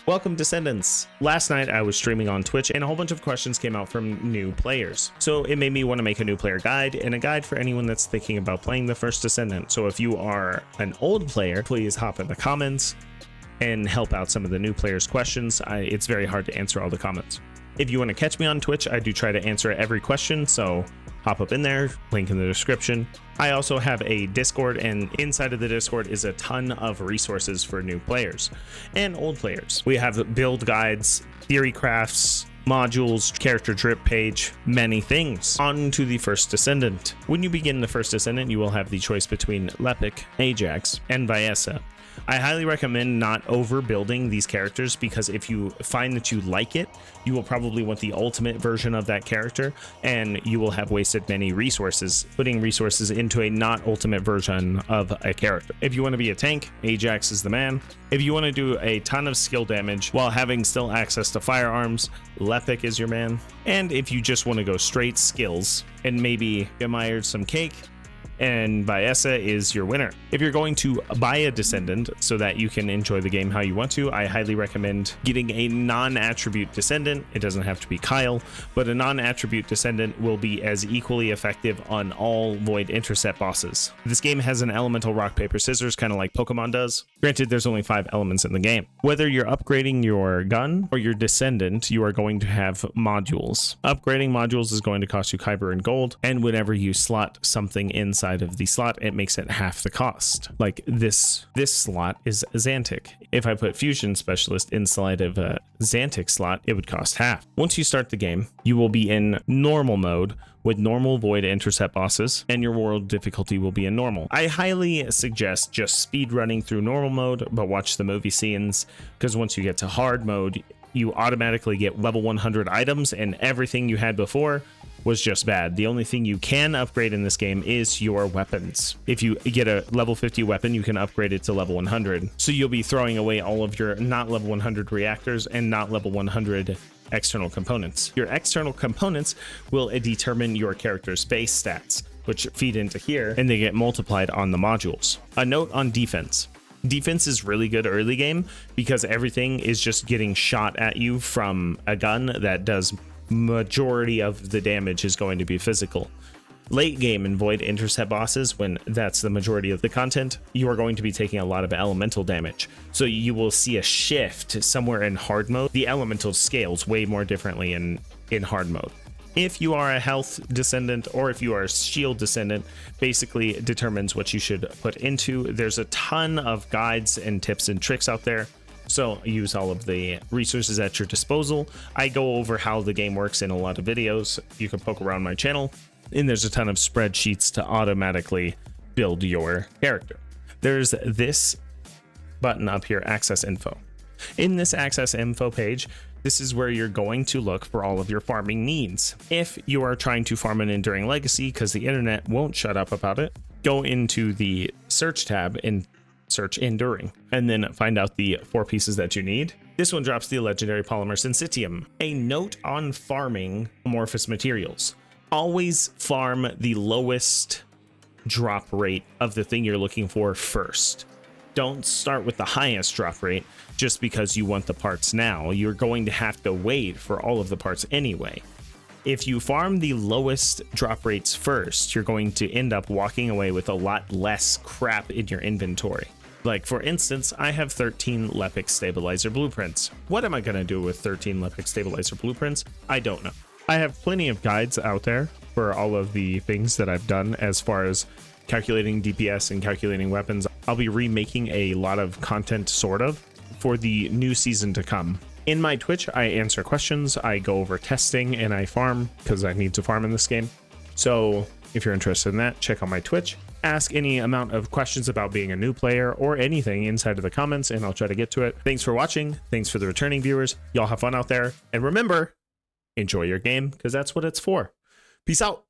Welcome, Descendants. Last night I was streaming on Twitch and a whole bunch of questions came out from new players. So it made me want to make a new player guide and a guide for anyone that's thinking about playing the first Descendant. So if you are an old player, please hop in the comments and help out some of the new players' questions. It's very hard to answer all the comments. If you want to catch me on Twitch, I do try to answer every question, so hop up in there, link in the description. I also have a Discord, and inside of the Discord is a ton of resources for new players and old players. We have build guides, theory crafts, modules, character drip page, many things. On to the first Descendant. When you begin the first Descendant, you will have the choice between Lepic, Ajax, and Viessa. I highly recommend not overbuilding these characters, because if you find that you like it, you will probably want the ultimate version of that character, and you will have wasted many resources putting resources into a not ultimate version of a character. If you want to be a tank, Ajax is the man. If you want to do a ton of skill damage while having still access to firearms, Lepic is your man. And if you just want to go straight skills and maybe admire some cake, and Viessa is your winner. If you're going to buy a Descendant so that you can enjoy the game how you want to, I highly recommend getting a non-attribute Descendant. It doesn't have to be Kyle, but a non-attribute Descendant will be as equally effective on all Void Intercept bosses. This game has an elemental rock, paper, scissors, kind of like Pokemon does. Granted, there's only 5 elements in the game. Whether you're upgrading your gun or your Descendant, you are going to have modules. Upgrading modules is going to cost you Kyber and gold, and whenever you slot something inside of the slot, it makes it half the cost. Like this slot is Xantic. If I put Fusion Specialist inside of a Xantic slot, it would cost half. Once you start the game, you will be in normal mode with normal Void Intercept bosses, and your world difficulty will be in normal. I highly suggest just speed running through normal mode, but watch the movie scenes, because once you get to hard mode, you automatically get level 100 items, and everything you had before was just bad. The only thing you can upgrade in this game is your weapons. If you get a level 50 weapon, you can upgrade it to level 100. So you'll be throwing away all of your not level 100 reactors and not level 100 external components. Your external components will determine your character's base stats, which feed into here, and they get multiplied on the modules. A note on defense. Defense is really good early game because everything is just getting shot at you from a gun that does majority of the damage is going to be physical. Late game in Void Intercept bosses, when that's the majority of the content, you are going to be taking a lot of elemental damage. So you will see a shift somewhere in hard mode. The elemental scales way more differently in hard mode. If you are a health Descendant or if you are a shield Descendant, basically determines what you should put into. There's a ton of guides and tips and tricks out there, so use all of the resources at your disposal. I go over how the game works in a lot of videos. You can poke around my channel, and there's a ton of spreadsheets to automatically build your character. There's this button up here, Access Info. In this Access Info page, this is where you're going to look for all of your farming needs. If you are trying to farm an Enduring Legacy because the internet won't shut up about it, go into the search tab and search Enduring, and then find out the 4 pieces that you need. This one drops the legendary polymer Syncytium. A note on farming amorphous materials. Always farm the lowest drop rate of the thing you're looking for first. Don't start with the highest drop rate just because you want the parts now. You're going to have to wait for all of the parts anyway. If you farm the lowest drop rates first, you're going to end up walking away with a lot less crap in your inventory. Like, for instance, I have 13 Lepic Stabilizer Blueprints. What am I going to do with 13 Lepic Stabilizer Blueprints? I don't know. I have plenty of guides out there for all of the things that I've done as far as calculating DPS and calculating weapons. I'll be remaking a lot of content, sort of, for the new season to come. In my Twitch, I answer questions, I go over testing, and I farm, because I need to farm in this game. So if you're interested in that, check out my Twitch. Ask any amount of questions about being a new player or anything inside of the comments, and I'll try to get to it. Thanks for watching. Thanks for the returning viewers. Y'all have fun out there. And remember, enjoy your game, because that's what it's for. Peace out.